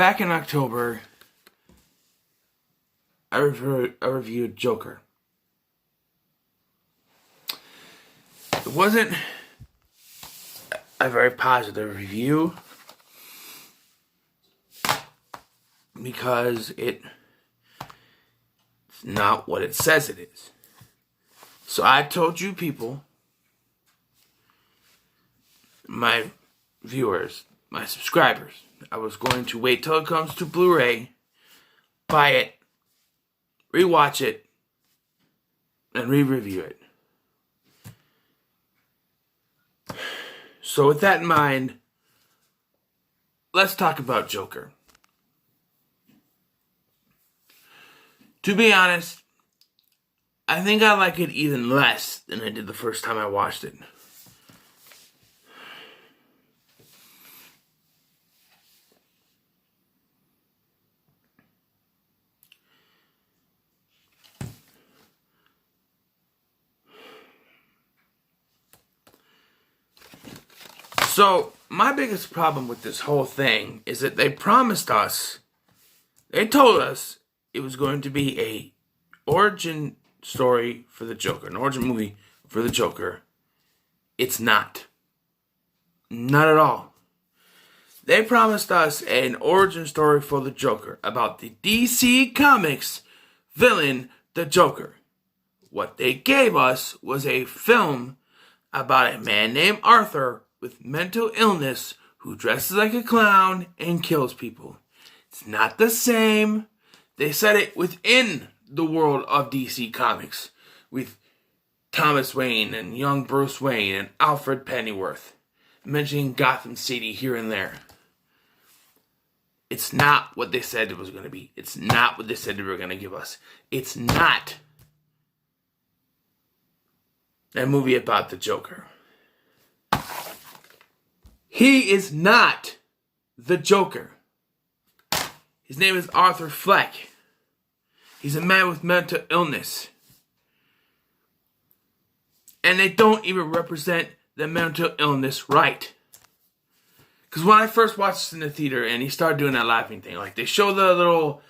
back in October, I reviewed Joker. It wasn't a very positive review because it's not what it says it is. So I told you people, my viewers, my subscribers, I was going to wait till it comes to Blu-ray, buy it, rewatch it, and re-review it. So with that in mind, let's talk about Joker. To be honest, I think I like it even less than I did the first time I watched it. So, my biggest problem with this whole thing is that they promised us, they told us it was going to be a origin story for the Joker, an origin movie for the Joker. It's not. Not at all. They promised us an origin story for the Joker about the DC Comics villain, the Joker. What they gave us was a film about a man named Arthur with mental illness who dresses like a clown and kills people. It's not the same. They set it within the world of DC Comics with Thomas Wayne and young Bruce Wayne and Alfred Pennyworth, mentioning Gotham City here and there. It's not what they said it was going to be. It's not what they said they were going to give us. It's not a movie about the Joker. He is not the Joker. His name is Arthur Fleck. He's a man with mental illness. And they don't even represent the mental illness right. Because when I first watched this in the theater and he started doing that laughing thing, like they show the little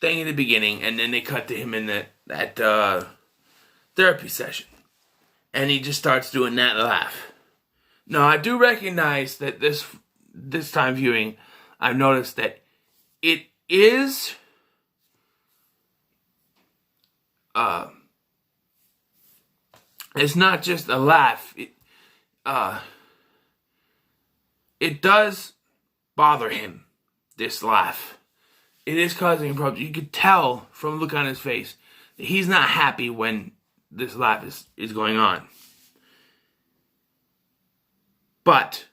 thing in the beginning and then they cut to him in that therapy session. And he just starts doing that laugh. Now, I do recognize that this time viewing, I've noticed that it is it's not just a laugh. It does bother him, this laugh. It is causing him problems. You could tell from the look on his face that he's not happy when this laugh is going on. But,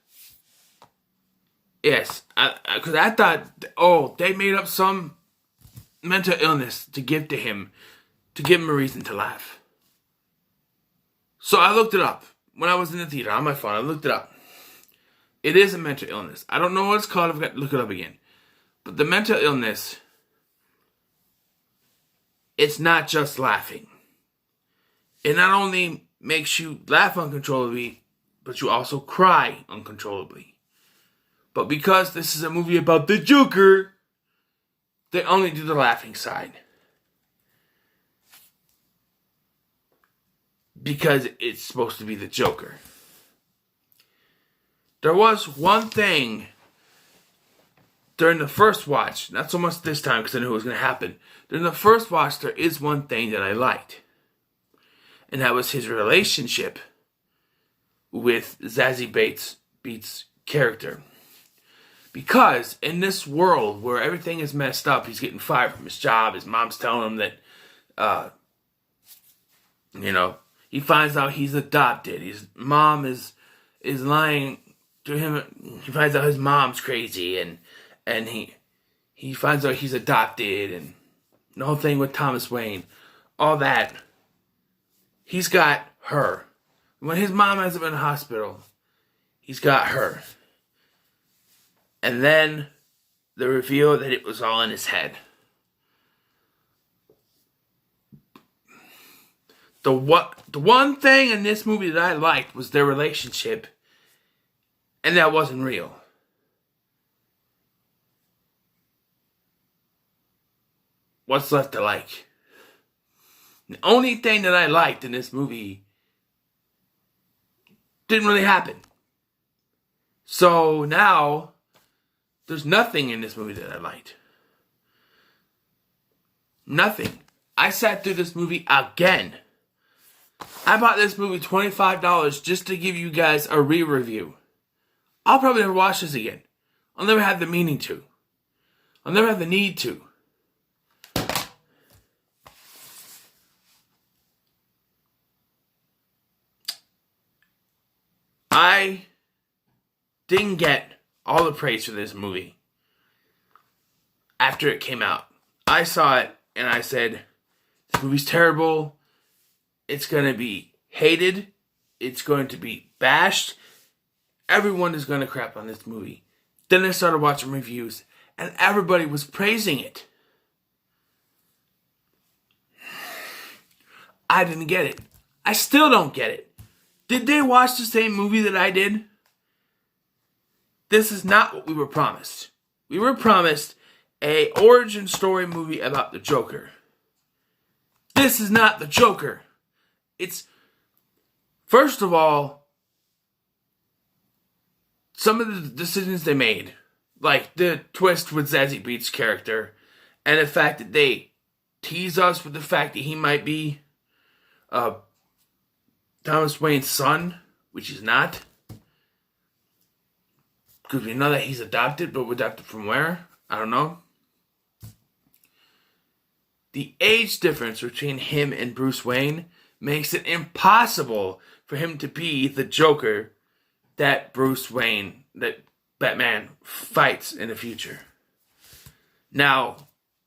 yes, because I thought, they made up some mental illness to give to him, to give him a reason to laugh. So I looked it up. When I was in the theater, on my phone, I looked it up. It is a mental illness. I don't know what it's called, I've got to look it up again. But the mental illness, it's not just laughing. It not only makes you laugh uncontrollably, but you also cry uncontrollably. But because this is a movie about the Joker, they only do the laughing side. Because it's supposed to be the Joker. There was one thing during the first watch, not so much this time because I knew it was going to happen. During the first watch, there is one thing that I liked. And that was his relationship with Zazie Beetz' character. Because in this world where everything is messed up, he's getting fired from his job, his mom's telling him that, he finds out he's adopted. His mom is lying to him. He finds out his mom's crazy, and he finds out he's adopted, and the whole thing with Thomas Wayne, all that. He's got her. When his mom ends up in the hospital, he's got her. And then they reveal that it was all in his head. The one thing in this movie that I liked was their relationship, and that wasn't real. what's left to like? The only thing that I liked in this movie didn't really happen. So now, there's nothing in this movie that I liked. Nothing. I sat through this movie again. I bought this movie $25 just to give you guys a re-review. I'll probably never watch this again. I'll never have the meaning to. I'll never have the need to. I didn't get all the praise for this movie after it came out. I saw it and I said, this movie's terrible. It's going to be hated. It's going to be bashed. Everyone is going to crap on this movie. Then I started watching reviews and everybody was praising it. I didn't get it. I still don't get it. Did they watch the same movie that I did? This is not what we were promised. We were promised a origin story movie about the Joker. This is not the Joker. It's, first of all, some of the decisions they made, like the twist with Zazie Beetz' character, and the fact that they tease us with the fact that he might be Thomas Wayne's son, which he's not. Because we know that he's adopted, but adopted from where? I don't know. The age difference between him and Bruce Wayne makes it impossible for him to be the Joker that Batman fights in the future. Now,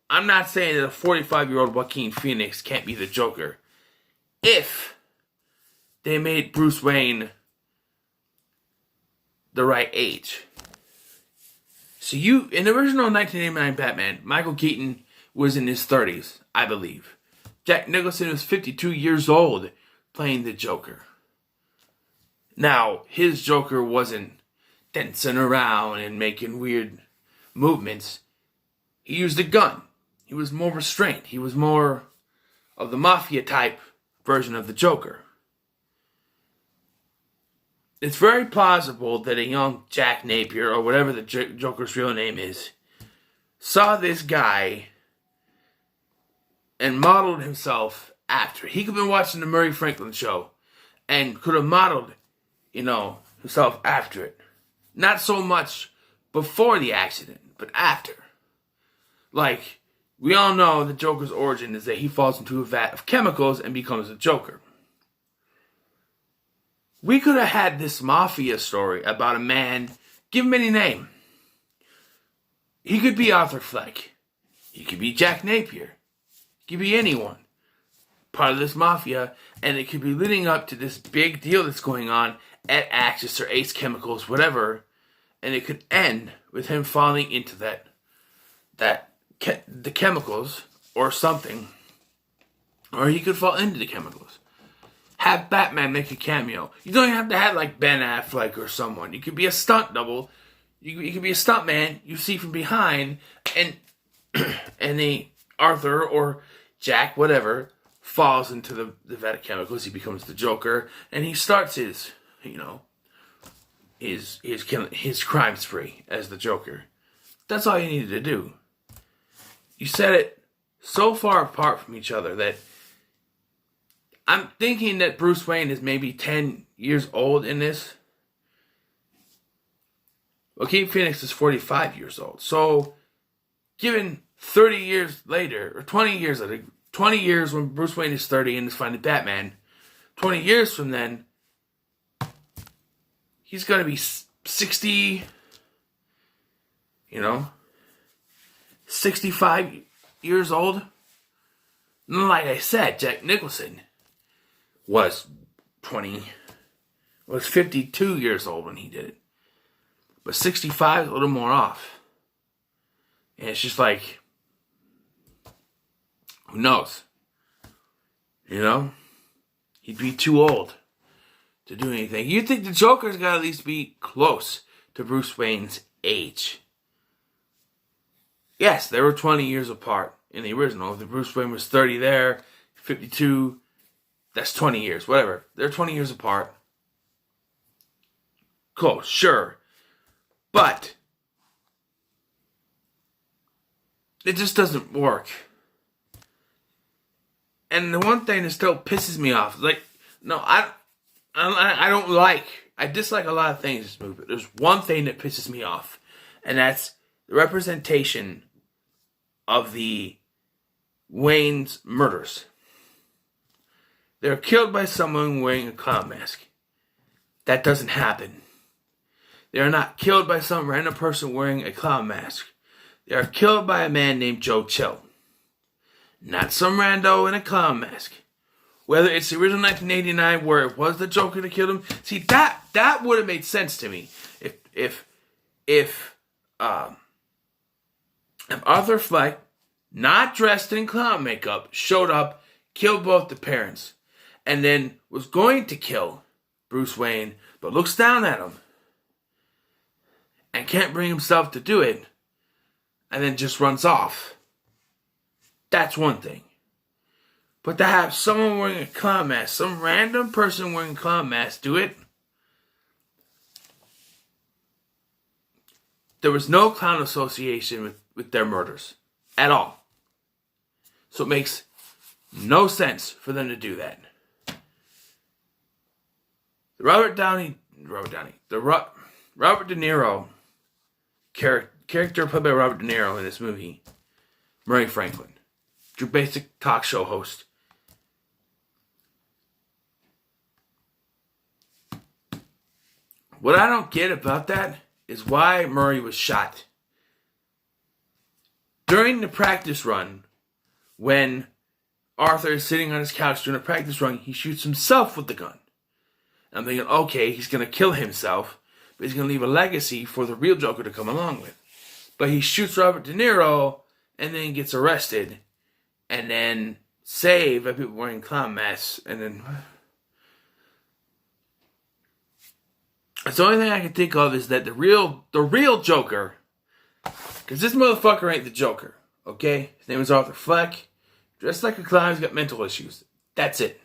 I'm not saying that a 45-year-old Joaquin Phoenix can't be the Joker. If they made Bruce Wayne the right age. So in the original 1989 Batman, Michael Keaton was in his 30s, I believe. Jack Nicholson was 52 years old playing the Joker. Now, his Joker wasn't dancing around and making weird movements. He used a gun. He was more restrained. He was more of the mafia type version of the Joker. It's very plausible that a young Jack Napier, or whatever the Joker's real name is, saw this guy and modeled himself after. He could have been watching the Murray Franklin show and could have modeled, himself after it. Not so much before the accident, but after. Like, we all know the Joker's origin is that he falls into a vat of chemicals and becomes a Joker. We could have had this mafia story about a man, give him any name. He could be Arthur Fleck. He could be Jack Napier. He could be anyone. Part of this mafia, and it could be leading up to this big deal that's going on at Axis or Ace Chemicals, whatever, and it could end with him falling into the chemicals or something, or he could fall into the chemicals. Have Batman make a cameo. You don't even have to have like Ben Affleck or someone. You could be a stunt double. You could be a stunt man you see from behind, and Arthur or Jack, whatever, falls into the vat of chemicals. He becomes the Joker, and he starts his crime spree as the Joker. That's all you needed to do. You set it so far apart from each other that I'm thinking that Bruce Wayne is maybe 10 years old in this. Joaquin Phoenix is 45 years old. So, given 30 years later, or 20 years later, 20 years when Bruce Wayne is 30 and is finding Batman, 20 years from then, he's going to be 60, 65 years old. And like I said, Jack Nicholson was 52 years old when he did it. But 65 is a little more off. And it's just like, who knows? He'd be too old to do anything. You'd think the Joker's got to at least be close to Bruce Wayne's age. Yes, they were 20 years apart. in the original. If the Bruce Wayne was 30 there, 52, that's 20 years, whatever. They're 20 years apart. Cool, sure. But it just doesn't work. And the one thing that still pisses me off is like, no, I dislike a lot of things in this movie. But there's one thing that pisses me off, and that's the representation of the Wayne's murders. They're killed by someone wearing a clown mask. That doesn't happen. They are not killed by some random person wearing a clown mask. They are killed by a man named Joe Chill. Not some rando in a clown mask. Whether it's the original 1989 where it was the Joker that killed him. See, that would have made sense to me. If Arthur Fleck, not dressed in clown makeup, showed up, killed both the parents, and then was going to kill Bruce Wayne, but looks down at him and can't bring himself to do it, and then just runs off. That's one thing. But to have someone wearing a clown mask, some random person wearing a clown mask do it, there was no clown association with their murders at all. So it makes no sense for them to do that. Robert De Niro character played by Robert De Niro in this movie, Murray Franklin, your basic talk show host. What I don't get about that is why Murray was shot. During the practice run, when Arthur is sitting on his couch doing a practice run, he shoots himself with the gun. And I'm thinking, okay, he's going to kill himself, but he's going to leave a legacy for the real Joker to come along with. But he shoots Robert De Niro and then gets arrested and then saved by people wearing clown masks. And then it's the only thing I can think of is that the real Joker, because this motherfucker ain't the Joker, okay? His name is Arthur Fleck. Dressed like a clown, he's got mental issues. That's it.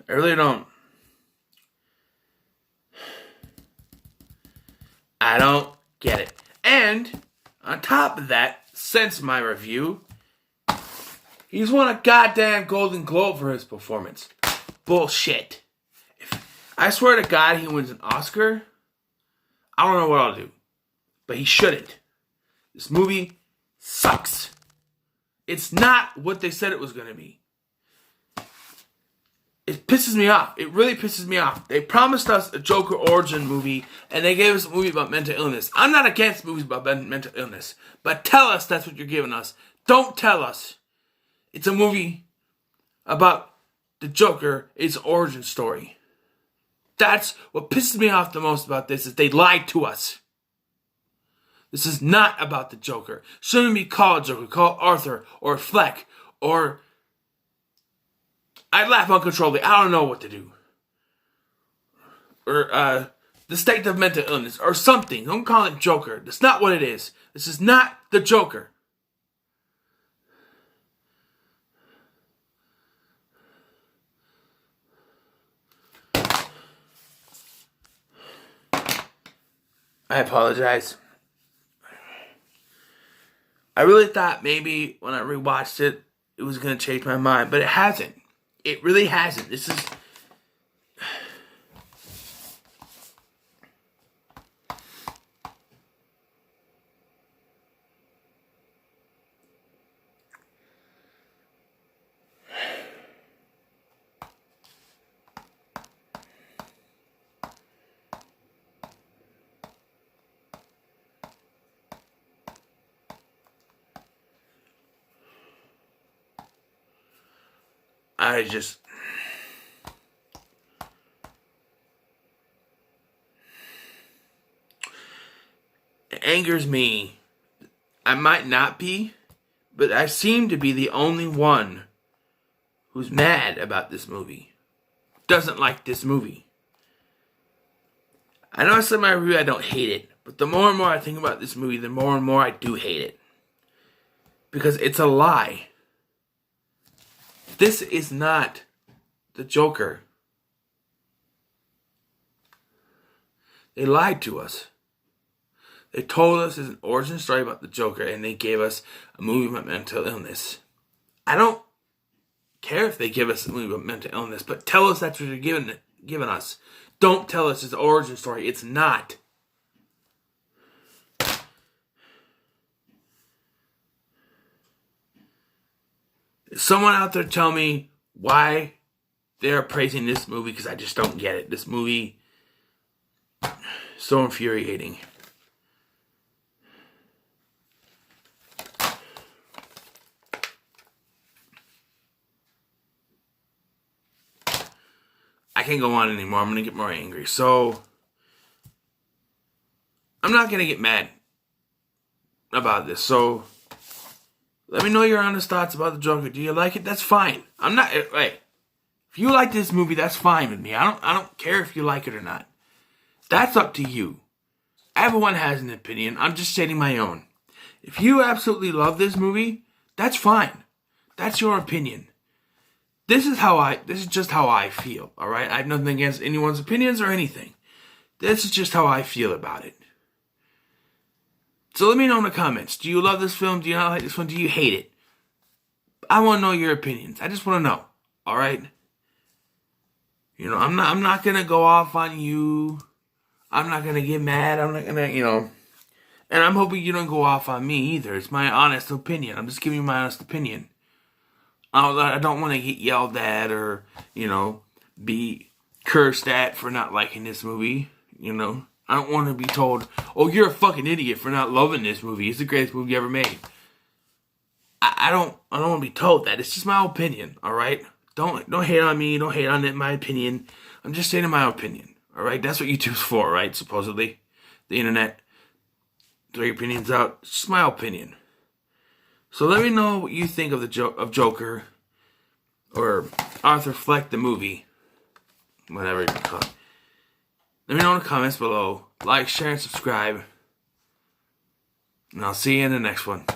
I really don't. I don't get it. And on top of that, since my review, he's won a goddamn Golden Globe for his performance. Bullshit. I swear to God he wins an Oscar, I don't know what I'll do. But he shouldn't. This movie sucks. It's not what they said it was going to be. It pisses me off. It really pisses me off. They promised us a Joker origin movie, and they gave us a movie about mental illness. I'm not against movies about mental illness, but tell us that's what you're giving us. Don't tell us it's a movie about the Joker, its origin story. That's what pisses me off the most about this, is they lied to us. This is not about the Joker. Shouldn't be called Joker. Call Arthur or Fleck or... I laugh uncontrollably. I don't know what to do. Or the state of mental illness or something. Don't call it Joker. That's not what it is. This is not the Joker. I apologize. I really thought maybe when I rewatched it, it was going to change my mind, but it hasn't. It really hasn't. This is... It angers me. I might not be, but I seem to be the only one who's mad about this movie. Doesn't like this movie. I know I said in my review I don't hate it, but the more and more I think about this movie, the more and more I do hate it. because it's a lie. This is not the Joker. They lied to us. They told us it's an origin story about the Joker, and they gave us a movie about mental illness. I don't care if they give us a movie about mental illness, but tell us that's what you're giving us. Don't tell us it's an origin story. It's not. Someone out there tell me why they're praising this movie, because I just don't get it. This movie is so infuriating. I can't go on anymore. I'm going to get more angry. So, I'm not going to get mad about this. So, let me know your honest thoughts about the Joker. Do you like it? That's fine. I'm not, hey, if you like this movie, that's fine with me. I don't care if you like it or not. That's up to you. Everyone has an opinion. I'm just stating my own. If you absolutely love this movie, that's fine. That's your opinion. This is just how I feel, all right? I have nothing against anyone's opinions or anything. This is just how I feel about it. So let me know in the comments. Do you love this film? Do you not like this one? Do you hate it? I want to know your opinions. I just want to know, all right? You know, I'm not going to go off on you. I'm not going to get mad. I'm not going to, and I'm hoping you don't go off on me either. It's my honest opinion. I'm just giving you my honest opinion. I don't want to get yelled at or, be cursed at for not liking this movie, I don't want to be told, oh, you're a fucking idiot for not loving this movie. It's the greatest movie ever made. I don't want to be told that. It's just my opinion, all right? Don't hate on me. Don't hate on it, my opinion. I'm just stating my opinion, all right? That's what YouTube's for, right? Supposedly. The internet. Throw your opinions out. It's just my opinion. So let me know what you think of of Joker or Arthur Fleck the movie, whatever you call it. Let me know in the comments below. Like, share, and subscribe. And I'll see you in the next one.